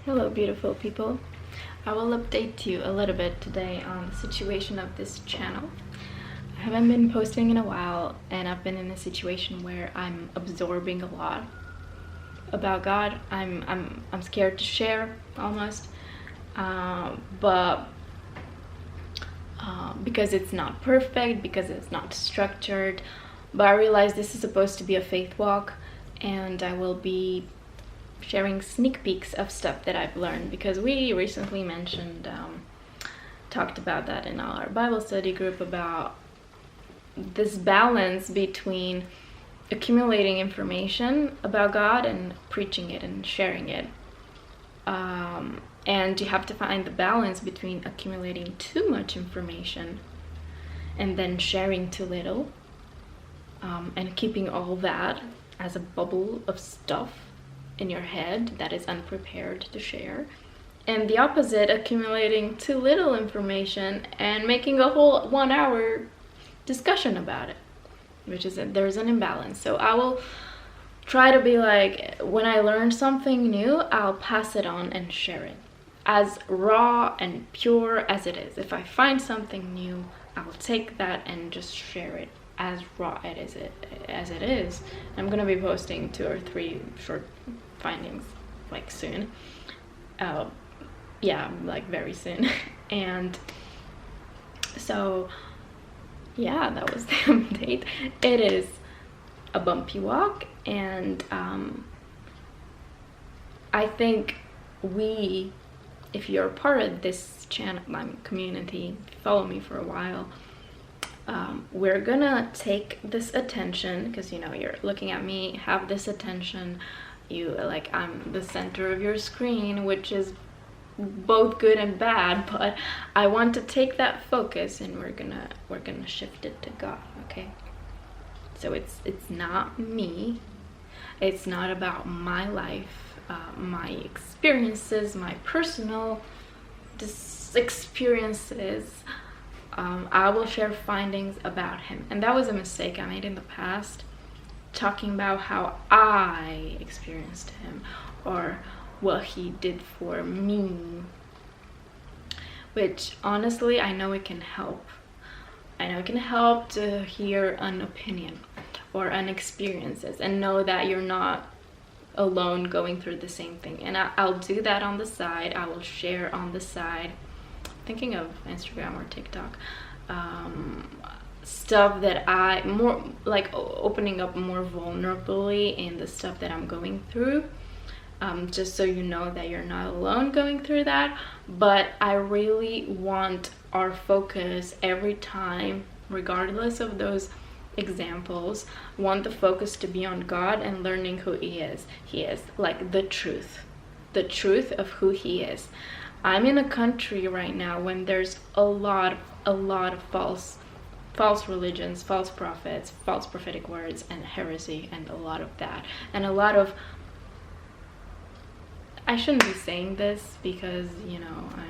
Hello, beautiful people. I will update you a little bit today on the situation of this channel. I haven't been posting in a while, and I've been in a situation where I'm absorbing a lot about God. I'm scared to share almost, but because it's not perfect, because it's not structured. But I realize this is supposed to be a faith walk, and I will be sharing sneak peeks of stuff that I've learned, because we recently talked about that in our Bible study group, about this balance between accumulating information about God and preaching it and sharing it. And you have to find the balance between accumulating too much information and then sharing too little, and keeping all that as a bubble of stuff in your head that is unprepared to share, and the opposite, accumulating too little information and making a whole 1 hour discussion about it, which is there's an imbalance. So I will try to be like, when I learn something new, I'll pass it on and share it as raw and pure as it is. If I find something new, I'll take that and just share it as raw as it is. I'm gonna be posting 2 or 3 short findings like soon, like very soon. And so yeah, that was the update. It is a bumpy walk, and I think if you're part of this channel, my community, follow me for a while, we're gonna take this attention, because you're looking at me, have this attention, I'm the center of your screen, which is both good and bad, but I want to take that focus, and we're gonna shift it to God. Okay, so it's not me, it's not about my life, my experiences, my personal experiences. I will share findings about him, and that was a mistake I made in the past, talking about how I experienced him or what he did for me, which honestly I know it can help. I know it can help to hear an opinion or an experiences and know that you're not alone going through the same thing. And I'll do that on the side. I will share on the side, thinking of Instagram or TikTok, stuff that I more like opening up more vulnerably in the stuff that I'm going through, just so you know that you're not alone going through that. But I really want our focus every time, regardless of those examples, want the focus to be on God and learning who he is. He is like the truth of who he is. I'm in a country right now when there's a lot of false religions, false prophets, false prophetic words, and heresy, and a lot of that, and a lot of, I shouldn't be saying this because I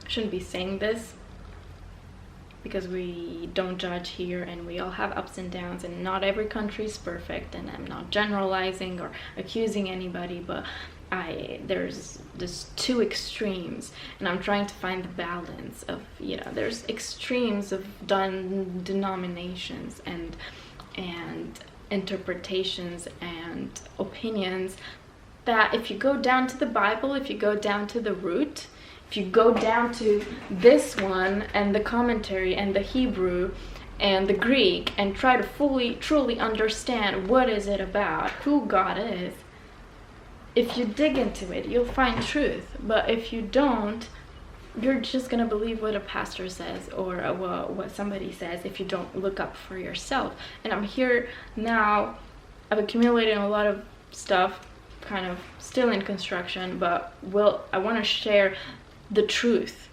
shouldn't be saying this because we don't judge here, and we all have ups and downs, and not every country is perfect, and I'm not generalizing or accusing anybody, but there's two extremes, and I'm trying to find the balance of, there's extremes of denominations and interpretations and opinions, that if you go down to the Bible, if you go down to the root, if you go down to this one and the commentary and the Hebrew and the Greek and try to truly understand what is it about, who God is, if you dig into it, you'll find truth. But if you don't, you're just gonna believe what a pastor says or what somebody says if you don't look up for yourself. And I'm here now, I've accumulated a lot of stuff, kind of still in construction, but I want to share the truth,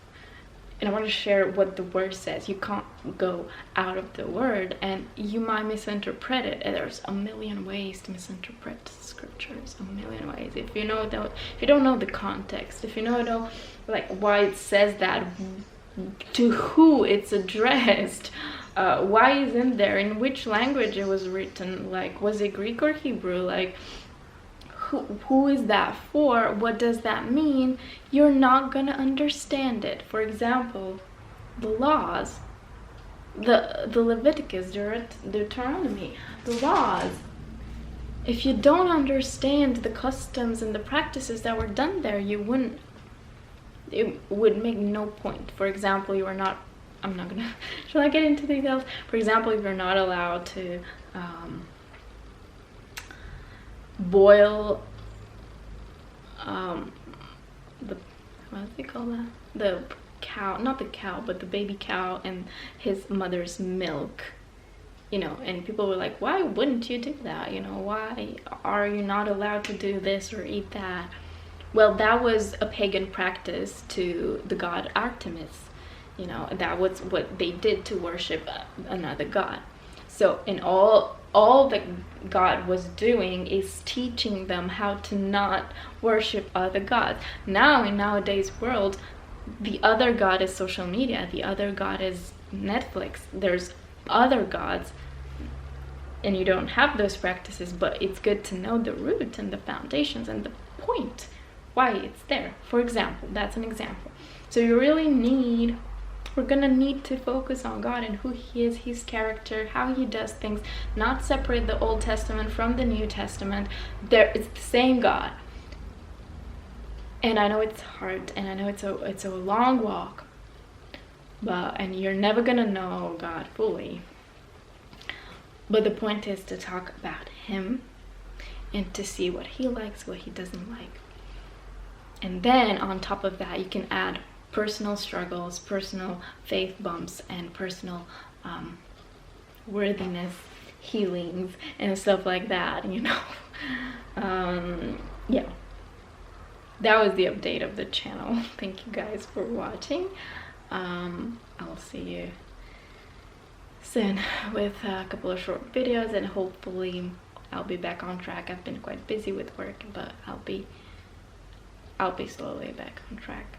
and I want to share what the word says. You can't go out of the word, and you might misinterpret it, and there's a million ways to misinterpret scriptures, a million ways. If you don't know the context, if you don't know like why it says that, to who it's addressed, why is in there, in which language it was written, like was it Greek or Hebrew, like who is that for? What does that mean? You're not gonna understand it. For example, the laws, the Leviticus, Deuteronomy, the laws. If you don't understand the customs and the practices that were done there, it would make no point. For example, you are not, I'm not gonna, shall I get into details? For example, if you're not allowed to boil the, what do they call that? The cow, not the cow, but the baby cow and his mother's milk. You know, and people were like, why wouldn't you do that? You know, why are you not allowed to do this or eat that? Well, that was a pagan practice to the god Artemis. You know, that was what they did to worship another god. So in all that God was doing is teaching them how to not worship other gods. Now in nowadays world, the other god is social media, the other god is Netflix. There's other gods, and you don't have those practices, but it's good to know the root and the foundations and the point why it's there. For example, that's an example. So you really need, we're gonna need to focus on God and who he is, his character, how he does things, not separate the Old Testament from the New Testament. It's the same God. And I know it's hard, and I know it's a long walk, and you're never gonna know God fully. But the point is to talk about him and to see what he likes, what he doesn't like. And then on top of that, you can add personal struggles, personal faith bumps, and personal worthiness healings and stuff like that, you know. Yeah. That was the update of the channel. Thank you guys for watching. I'll see you soon with a couple of short videos, and hopefully I'll be back on track. I've been quite busy with work, but I'll be slowly back on track.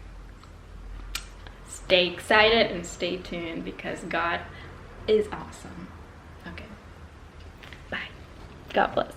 Stay excited and stay tuned because God is awesome. Okay. Bye. God bless.